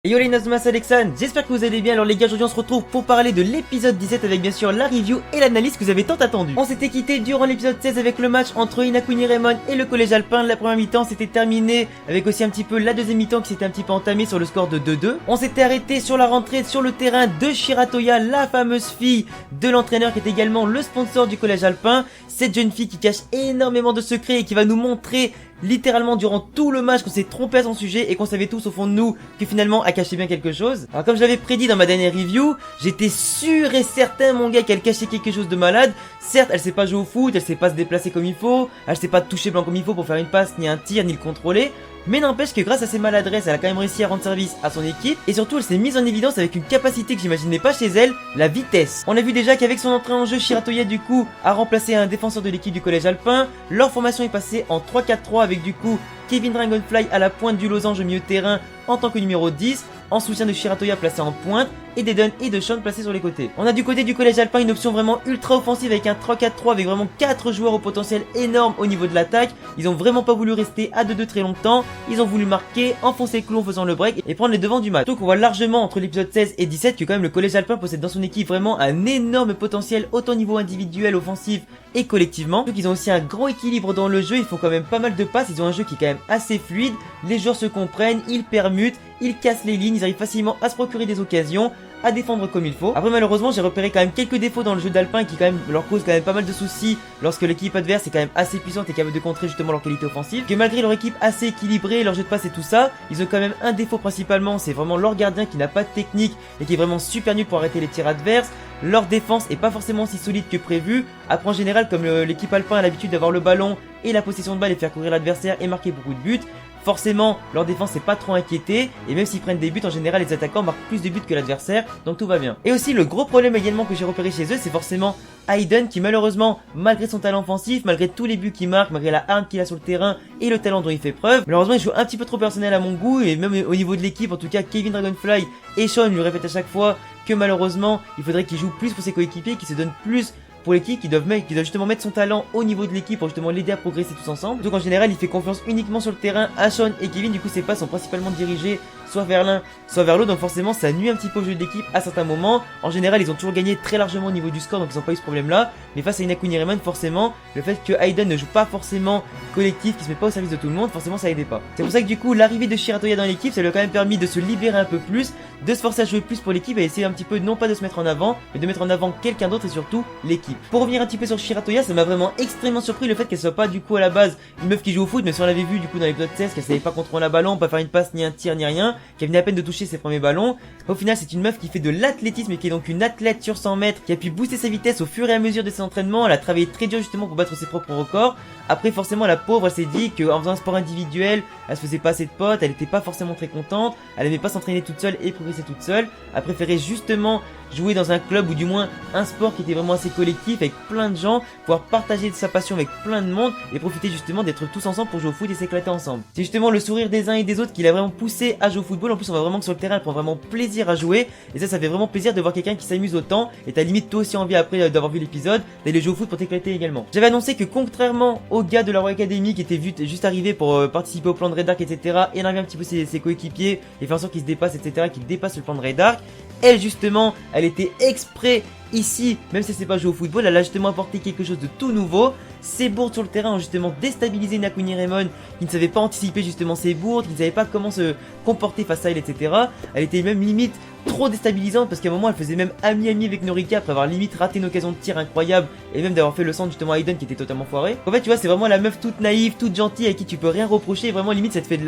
Et yo les Nazuma, c'est Alexandre, j'espère que vous allez bien. Alors les gars, aujourd'hui on se retrouve pour parler de l'épisode 17 avec bien sûr la review et l'analyse que vous avez tant attendu. On s'était quitté durant l'épisode 16 avec le match entre Inakuni Raymond et le collège alpin. La première mi-temps s'était terminée avec aussi un petit peu la deuxième mi-temps qui s'était un petit peu entamée sur le score de 2-2. On s'était arrêté sur la rentrée sur le terrain de Shiratoya, la fameuse fille de l'entraîneur qui est également le sponsor du collège alpin. Cette jeune fille qui cache énormément de secrets et qui va nous montrer littéralement durant tout le match qu'on s'est trompé à son sujet et qu'on savait tous au fond de nous que finalement elle cachait bien quelque chose. Alors comme je l'avais prédit dans ma dernière review, j'étais sûr et certain mon gars qu'elle cachait quelque chose de malade. Certes elle sait pas jouer au foot, elle sait pas se déplacer comme il faut, elle sait pas toucher blanc comme il faut pour faire une passe, ni un tir, ni le contrôler. Mais n'empêche que grâce à ses maladresses, elle a quand même réussi à rendre service à son équipe. Et surtout, elle s'est mise en évidence avec une capacité que j'imaginais pas chez elle, la vitesse. On a vu déjà qu'avec son entrée en jeu, Shiratoya du coup a remplacé un défenseur de l'équipe du collège alpin. Leur formation est passée en 3-4-3 avec du coup Kevin Dragonfly à la pointe du losange au milieu de terrain en tant que numéro 10, en soutien de Shiratoya placé en pointe, et d'Eden et de Sean placés sur les côtés. On a du côté du collège alpin une option vraiment ultra offensive avec un 3-4-3 avec vraiment 4 joueurs au potentiel énorme au niveau de l'attaque. Ils ont vraiment pas voulu rester à 2-2 très longtemps, ils ont voulu marquer, enfoncer le clou en faisant le break et prendre les devants du match. Donc on voit largement entre l'épisode 16 et 17 que quand même le collège alpin possède dans son équipe vraiment un énorme potentiel autant au niveau individuel, offensif et collectivement. Donc ils ont aussi un grand équilibre dans le jeu, ils font quand même pas mal de passes, ils ont un jeu qui est quand même assez fluide, les joueurs se comprennent, ils permutent, ils cassent les lignes, ils arrivent facilement à se procurer des occasions, à défendre comme il faut. Après malheureusement j'ai repéré quand même quelques défauts dans le jeu d'Alpin qui quand même leur causent quand même pas mal de soucis lorsque l'équipe adverse est quand même assez puissante et capable de contrer justement leur qualité offensive. Que malgré leur équipe assez équilibrée, leur jeu de passe et tout ça, ils ont quand même un défaut principalement, c'est vraiment leur gardien qui n'a pas de technique et qui est vraiment super nul pour arrêter les tirs adverses. Leur défense est pas forcément si solide que prévu. Après en général comme l'équipe Alpin a l'habitude d'avoir le ballon et la possession de balle et faire courir l'adversaire et marquer beaucoup de buts, forcément, leur défense n'est pas trop inquiétée, et même s'ils prennent des buts, en général, les attaquants marquent plus de buts que l'adversaire, donc tout va bien. Et aussi, le gros problème également que j'ai repéré chez eux, c'est forcément Aiden qui malheureusement, malgré son talent offensif, malgré tous les buts qu'il marque, malgré la hargne qu'il a sur le terrain et le talent dont il fait preuve, malheureusement il joue un petit peu trop personnel à mon goût, et même au niveau de l'équipe, en tout cas Kevin Dragonfly et Sean lui répètent à chaque fois que malheureusement, il faudrait qu'il joue plus pour ses coéquipiers, qu'il se donne plus pour l'équipe, qui doivent justement mettre son talent au niveau de l'équipe pour justement l'aider à progresser tous ensemble. Donc en général il fait confiance uniquement sur le terrain à Sean et Kevin, du coup ses passes sont principalement dirigées soit vers l'un soit vers l'autre, donc forcément ça nuit un petit peu au jeu de l'équipe à certains moments. En général ils ont toujours gagné très largement au niveau du score, donc ils n'ont pas eu ce problème là, mais face à Inakuni Raymond forcément le fait que Aiden ne joue pas forcément collectif, qui se met pas au service de tout le monde, forcément ça aidait pas. C'est pour ça que du coup l'arrivée de Shiratoya dans l'équipe ça lui a quand même permis de se libérer un peu plus, de se forcer à jouer plus pour l'équipe et essayer un petit peu non pas de se mettre en avant mais de mettre en avant quelqu'un d'autre et surtout l'équipe. Pour revenir un petit peu sur Shiratoya, ça m'a vraiment extrêmement surpris le fait qu'elle soit pas du coup à la base une meuf qui joue au foot, mais si on l'avait vu du coup dans l'épisode 16 qu'elle savait pas contrôler un ballon, pas faire une passe ni un tir ni rien, qu'elle venait à peine de toucher ses premiers ballons. Au final c'est une meuf qui fait de l'athlétisme et qui est donc une athlète sur 100 mètres, qui a pu booster sa vitesse au fur et à mesure de ses entraînements. Elle a travaillé très dur justement pour battre ses propres records. Après forcément la pauvre elle s'est dit qu'en faisant un sport individuel elle se faisait pas assez de potes, elle était pas forcément très contente, elle aimait pas s'entraîner toute seule et progresser toute seule, elle préférait justement jouer dans un club ou du moins un sport qui était vraiment assez collectif avec plein de gens, pouvoir partager sa passion avec plein de monde et profiter justement d'être tous ensemble pour jouer au foot et s'éclater ensemble. C'est justement le sourire des uns et des autres qui l'a vraiment poussé à jouer au football. En plus on voit vraiment que sur le terrain elle prend vraiment plaisir à jouer et ça fait vraiment plaisir de voir quelqu'un qui s'amuse autant, et t'as limite toi aussi envie après d'avoir vu l'épisode d'aller jouer au foot pour t'éclater également. J'avais annoncé que contrairement aux gars de la Royal Academy qui étaient juste arrivés pour participer au plan de Red Arc etc, énerver un petit peu ses coéquipiers et faire en sorte qu'ils se dépassent etc, qu'ils dépassent le plan de Red Arc, elle justement elle était exprès ici, même si c'est pas jouer au football, elle a justement apporté quelque chose de tout nouveau. Ses bourdes sur le terrain ont justement déstabilisé Inakuni Raymond, qui ne savait pas anticiper justement ses bourdes, qui ne savait pas comment se comporter face à elle, etc. Elle était même limite trop déstabilisante parce qu'à un moment elle faisait même ami-ami avec Norika après avoir limite raté une occasion de tir incroyable et même d'avoir fait le centre justement à Aiden qui était totalement foiré. En fait tu vois c'est vraiment la meuf toute naïve, toute gentille à qui tu peux rien reprocher, vraiment limite ça te fait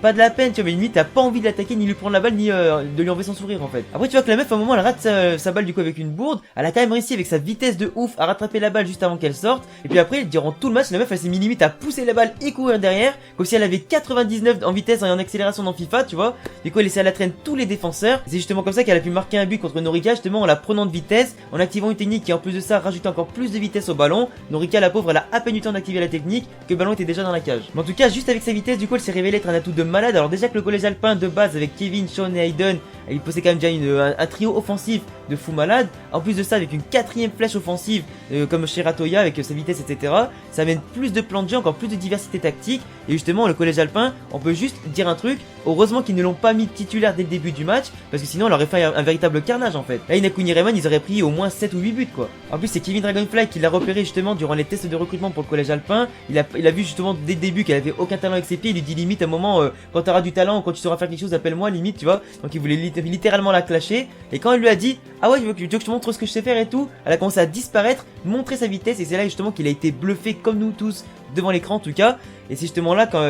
pas de la peine tu vois, mais limite t'as pas envie de l'attaquer ni lui prendre la balle ni de lui enlever son sourire en fait. Après tu vois que la meuf à un moment elle rate sa balle du coup avec une bourde, elle a quand même réussi avec sa vitesse de ouf à rattraper la balle juste avant qu'elle sorte, et puis après durant tout le match la meuf elle s'est mis limite à pousser la balle et courir derrière comme si elle avait 99 en vitesse et en accélération dans FIFA tu vois, du coup elle laissait à la traîne tous les défenseurs. C'est justement comme ça qu'elle a pu marquer un but contre Norika justement en la prenant de vitesse, en activant une technique qui en plus de ça rajoute encore plus de vitesse au ballon. Norika la pauvre elle a à peine eu le temps d'activer la technique que le ballon était déjà dans la cage. Mais en tout cas juste avec sa vitesse du coup elle s'est révélée être un atout de malade. Alors déjà que le collège alpin de base avec Kevin, Sean et Aiden il possède quand même déjà un trio offensif de fou malade. En plus de ça, avec une 4ème flèche offensive comme Shiratoya avec sa vitesse, etc. Ça amène plus de plans de jeu, encore plus de diversité tactique. Et justement, le collège alpin, on peut juste dire un truc. Heureusement qu'ils ne l'ont pas mis titulaire dès le début du match, parce que sinon on aurait fait un véritable carnage en fait. Là, Inakuni Raymond, ils auraient pris au moins 7 ou 8 buts quoi. En plus, c'est Kevin Dragonfly qui l'a repéré justement durant les tests de recrutement pour le collège alpin. Il a vu justement dès le début qu'elle avait aucun talent avec ses pieds. Il lui dit limite à un moment, quand tu auras du talent, quand tu sauras faire quelque chose, appelle-moi limite, tu vois. Donc il voulait littéralement la clasher. Et quand il lui a dit, ah ouais, tu veux que je te montre ce que je sais faire et tout, elle a commencé à disparaître, montrer sa vitesse, et c'est là justement qu'il a été bluffé comme nous tous devant l'écran en tout cas. Et c'est justement là quand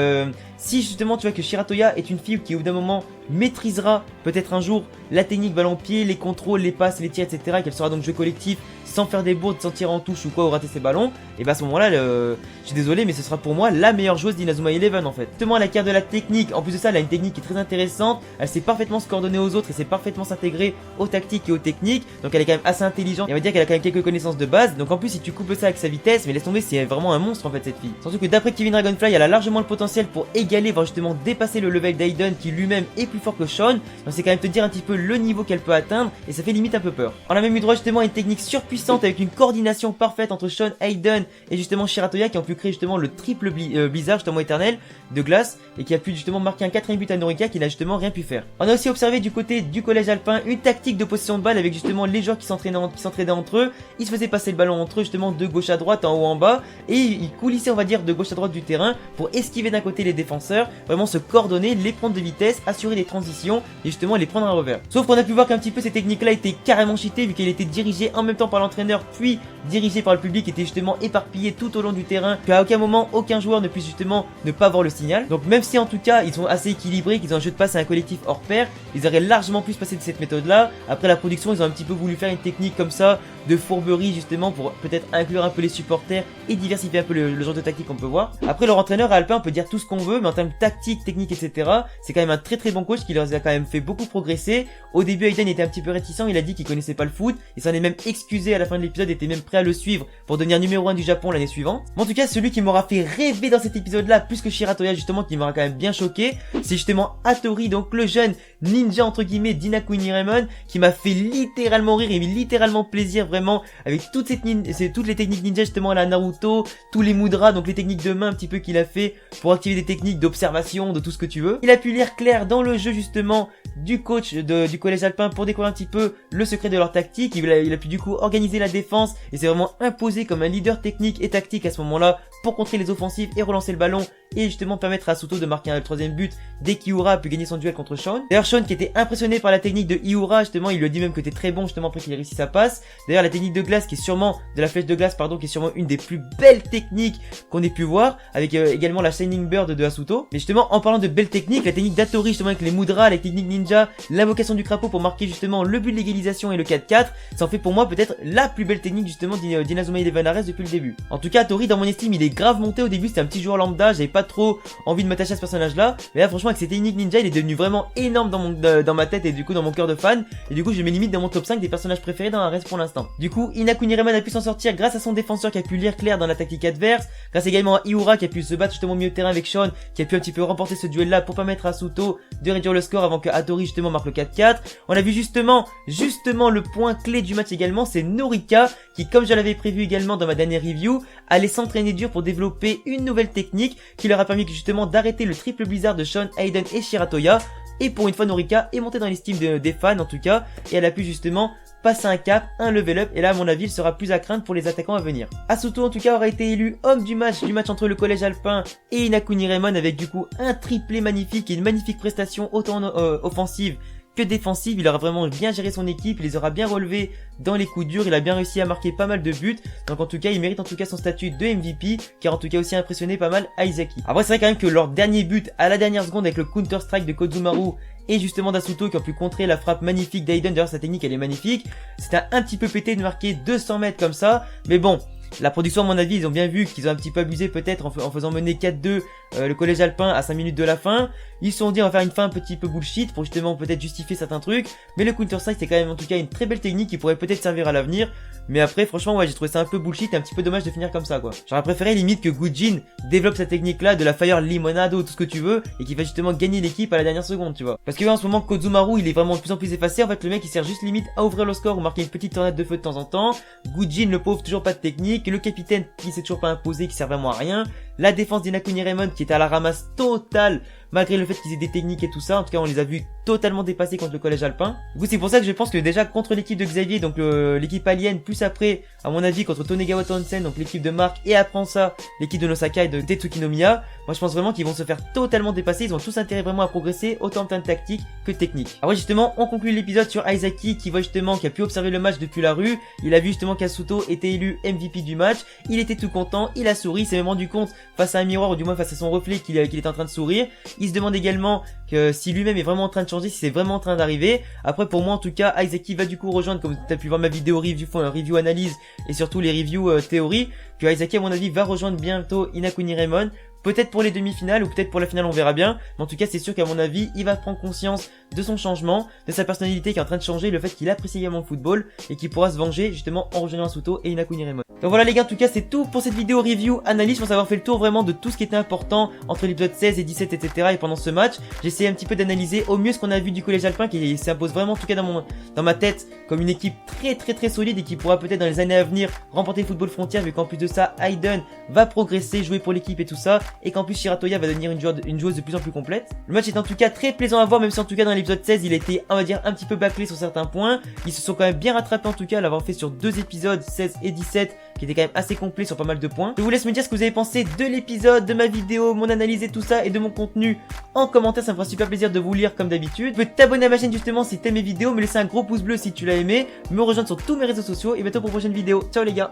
si justement tu vois que Shiratoya est une fille qui au bout d'un moment maîtrisera peut-être un jour la technique ballon pied, les contrôles, les passes, les tirs, etc. Et qu'elle sera donc jeu collectif sans faire des bourdes, sans tirer en touche ou quoi ou rater ses ballons. Et bah à ce moment-là, je suis désolé mais ce sera pour moi la meilleure joueuse d'Inazuma Eleven en fait. Justement à la carte de la technique, en plus de ça elle a une technique qui est très intéressante. Elle sait parfaitement se coordonner aux autres et sait parfaitement s'intégrer aux tactiques et aux techniques. Donc elle est quand même assez intelligente et on va dire qu'elle a quand même quelques connaissances de base. Donc en plus si tu couples ça avec sa vitesse, mais laisse tomber, c'est vraiment un monstre en fait cette fille. Surtout que d'après Kevin Dragonfly, elle a largement le potentiel pour égaler, voire justement dépasser le level d'Aiden qui lui-même est plus fort que Sean. Donc c'est quand même te dire un petit peu le niveau qu'elle peut atteindre et ça fait limite un peu peur. On a même eu droit justement à une technique surpuissante avec une coordination parfaite entre Sean, Aiden et justement Shiratoya qui ont pu créer justement le triple blizzard justement éternel de glace et qui a pu justement marquer un 4ème but à Norika qui n'a justement rien pu faire. On a aussi observé du côté du collège alpin une tactique de possession de balle avec justement les joueurs qui s'entraînaient entre eux. Ils se faisaient passer le ballon entre eux justement de gauche à droite, en haut en bas et ils coulissaient on va dire de gauche à droite du terrain pour esquiver d'un côté les défenseurs, vraiment se coordonner, les prendre de vitesse, assurer des transitions et justement les prendre à revers. Sauf qu'on a pu voir qu'un petit peu ces techniques là étaient carrément cheatées vu qu'elle était dirigée en même temps par l'entraîneur puis dirigée par le public, était justement éparpillée tout au long du terrain, qu'à aucun moment aucun joueur ne puisse justement ne pas voir le signal. Donc même si en tout cas ils sont assez équilibrés, qu'ils ont un jeu de passe et un collectif hors pair, ils auraient largement pu se passer de cette méthode là. Après la production ils ont un petit peu voulu faire une technique comme ça de fourberie justement pour peut-être inclure un peu les supporters et diversifier un peu le genre de tactique qu'on peut voir. Après leur entraîneur à Alpin on peut dire tout ce qu'on veut, mais en termes tactique, technique, etc. c'est quand même un très très bon coach qui leur a quand même fait beaucoup progresser. Au début Aiden était un petit peu réticent, il a dit qu'il connaissait pas le foot, il s'en est même excusé à la fin de l'épisode, était même prêt à le suivre pour devenir numéro 1 du Japon l'année suivante. Mais en tout cas celui qui m'aura fait rêver dans cet épisode là, plus que Shiratoya justement, qui m'aura quand même bien choqué, c'est justement Hattori, donc le jeune ninja entre guillemets d'Inakuni Raymond, qui m'a fait littéralement rire et littéralement plaisir vraiment avec toutes les techniques ninja justement à la Naruto, tous les mudras, donc les techniques de main un petit peu qu'il a fait pour activer des techniques d'observation, de tout ce que tu veux. Il a pu lire clair dans le jeu justement du coach du collège alpin pour découvrir un petit peu le secret de leur tactique. Il a pu du coup organiser la défense et s'est vraiment imposé comme un leader technique et tactique à ce moment-là pour contrer les offensives et relancer le ballon et justement permettre à Asuto de marquer un 3ème but dès qu'Iura a pu gagner son duel contre Sean. D'ailleurs Sean qui était impressionné par la technique de Iura justement, il lui a dit même que t'es très bon justement après qu'il ait réussi sa passe. D'ailleurs la technique de glace qui est sûrement, de la flèche de glace pardon, qui est sûrement une des plus belles techniques qu'on ait pu voir, avec également la Shining Bird de Asuto. Mais justement en parlant de belles techniques, la technique d'Hattori justement avec les mudras, les techniques ninja, l'invocation du crapaud pour marquer justement le but de l'égalisation et le 4-4, ça en fait pour moi peut-être la plus belle technique justement d'Inazuma Eleven Ares depuis le début. En tout cas Hattori dans mon estime il est grave monté. Au début c'était un petit joueur lambda, j'avais pas trop envie de m'attacher à ce personnage là, mais là franchement avec ses techniques ninja il est devenu vraiment énorme dans ma tête et du coup dans mon cœur de fan, et du coup je mets limite dans mon top 5 des personnages préférés dans Ares pour l'instant. Du coup Inakuni Raymond a pu s'en sortir grâce à son défenseur qui a pu lire clair dans la tactique adverse, grâce également à Iura qui a pu se battre justement au milieu de terrain avec Sean, qui a pu un petit peu remporter ce duel là pour permettre à Asuto de réduire le score avant que Hattori justement marque le 4-4. On a vu justement le point clé du match également, c'est Norika qui, comme je l'avais prévu également dans ma dernière review, allait s'entraîner dur pour développer une nouvelle technique qui leur a permis justement d'arrêter le triple blizzard de Sean, Aiden et Shiratoya. Et pour une fois Norika est montée dans l'estime des fans en tout cas, et elle a pu justement passer un cap, un level up, et là à mon avis il sera plus à craindre pour les attaquants à venir. Asuto en tout cas aura été élu homme du match entre le collège alpin et Inakuni Raymond, avec du coup un triplé magnifique et une magnifique prestation autant offensive que défensive. Il aura vraiment bien géré son équipe, il les aura bien relevés dans les coups durs, il a bien réussi à marquer pas mal de buts, donc en tout cas il mérite en tout cas son statut de MVP, car en tout cas aussi impressionné pas mal Aizaki. Après c'est vrai quand même que leur dernier but à la dernière seconde avec le counter strike de Kozumaru et justement d'Asuto qui ont pu contrer la frappe magnifique d'Aiden, d'ailleurs sa technique elle est magnifique, c'était un petit peu pété de marquer 200 mètres comme ça, mais bon, la production à mon avis ils ont bien vu qu'ils ont un petit peu abusé peut-être en faisant mener 4-2 le collège alpin à 5 minutes de la fin. Ils se sont dit on va faire une fin un petit peu bullshit pour justement peut-être justifier certains trucs. Mais le Counter-Strike c'est quand même en tout cas une très belle technique qui pourrait peut-être servir à l'avenir. Mais après franchement ouais j'ai trouvé ça un peu bullshit et un petit peu dommage de finir comme ça quoi. J'aurais préféré limite que Gujin développe cette technique là de la Fire Limonado, tout ce que tu veux, et qui va justement gagner l'équipe à la dernière seconde tu vois. Parce que en ce moment Kozumaru il est vraiment de plus en plus effacé, en fait le mec il sert juste limite à ouvrir le score ou marquer une petite tornade de feu de temps en temps. Gujin le pauvre toujours pas de technique, le capitaine qui s'est toujours pas imposé, qui sert vraiment à rien. La défense d'Inakuni Raymond qui était à la ramasse totale malgré le fait qu'ils aient des techniques et tout ça. En tout cas on les a vus totalement dépassés contre le collège alpin. Du coup c'est pour ça que je pense que déjà contre l'équipe de Xavier, donc l'équipe alien, plus après à mon avis contre Tonegawa Tonsen, donc l'équipe de Marc, et après ça l'équipe de Nosaka et de Tetsuki Nomiya, moi je pense vraiment qu'ils vont se faire totalement dépasser. Ils ont tous intérêt vraiment à progresser autant en termes tactique que technique. Alors justement on conclut l'épisode sur Aizaki qui voit justement qui a pu observer le match depuis la rue. Il a vu justement qu'Asuto était élu MVP du match, il était tout content, il a souri, il s'est même rendu compte face à un miroir ou du moins face à son reflet qu'il était en train de sourire. Il se demande également que si lui-même est vraiment en train de changer, si c'est vraiment en train d'arriver. Après pour moi en tout cas Aizaki va du coup rejoindre, comme tu as pu voir ma vidéo review analyse et surtout les reviews théorie, que Aizaki à mon avis va rejoindre bientôt Inakuni Raymond. Peut-être pour les demi-finales ou peut-être pour la finale, on verra bien. Mais en tout cas, c'est sûr qu'à mon avis, il va prendre conscience de son changement, de sa personnalité qui est en train de changer, le fait qu'il apprécie également le football et qu'il pourra se venger justement en rejoignant Asuto et Inakuni Raymond. Donc voilà les gars, en tout cas, c'est tout pour cette vidéo review analyse. Je pense avoir fait le tour vraiment de tout ce qui était important entre l'épisode 16 et 17, etc. et pendant ce match. J'ai essayé un petit peu d'analyser au mieux ce qu'on a vu du collège alpin qui s'impose vraiment, en tout cas dans ma tête, comme une équipe très solide et qui pourra peut-être dans les années à venir remporter le football frontière, vu qu'en plus de ça, Hayden va progresser, jouer pour l'équipe et tout ça. Et qu'en plus Shiratoya va devenir une joueuse de plus en plus complète. Le match est en tout cas très plaisant à voir, même si en tout cas dans l'épisode 16 il était on va dire un petit peu bâclé sur certains points. Ils se sont quand même bien rattrapés en tout cas à l'avoir fait sur 2 épisodes 16 et 17 qui étaient quand même assez complets sur pas mal de points. Je vous laisse me dire ce que vous avez pensé de l'épisode, de ma vidéo, mon analyse et tout ça et de mon contenu en commentaire, ça me fera super plaisir de vous lire comme d'habitude. Tu peux t'abonner à ma chaîne justement si t'aimes mes vidéos, me laisser un gros pouce bleu si tu l'as aimé, me rejoindre sur tous mes réseaux sociaux et bientôt pour une prochaine vidéo. Ciao les gars.